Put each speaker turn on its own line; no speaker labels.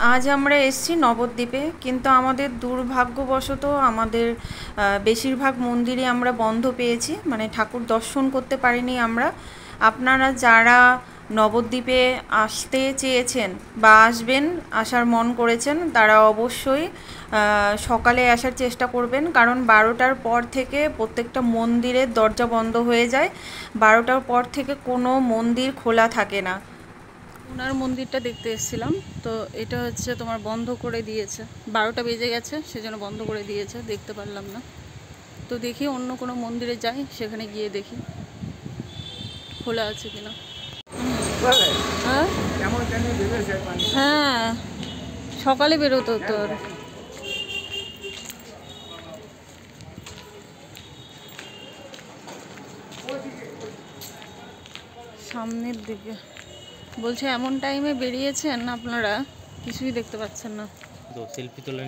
আজ আমরা এসেছি নবদ্বীপে, কিন্তু আমাদের দুর্ভাগ্যবশত আমাদের বেশিরভাগ মন্দিরে আমরা বন্ধ পেয়েছি, মানে ঠাকুর দর্শন করতে পারিনি আমরা। আপনারা যারা নবদ্বীপে আসতে চেয়েছেন বা আসবেন, আসার মন করেছেন, তারা অবশ্যই সকালে আসার চেষ্টা করবেন, কারণ 12টার পর থেকে প্রত্যেকটা মন্দিরের দরজা বন্ধ হয়ে যায়। 12টার পর থেকে কোনো মন্দির খোলা থাকে না। ওনার মন্দিরটা দেখতে এসেছিলাম, তো এটা হচ্ছে তোমার বন্ধ করে দিয়েছে, 12টা বেজে গেছে, সেজন্য বন্ধ করে দিয়েছে, দেখতে পারলাম না। তো দেখি অন্য কোনো মন্দিরে যাই, সেখানে গিয়ে দেখি খোলা আছে কিনা। হ্যাঁ হ্যাঁ, সকালে বেরোতো তোর। সামনের দিকে বলছে এমন টাইমে বেরিয়েছেন আপনারা, কিছুই দেখতে পাচ্ছেন না।
সেলফি তোলা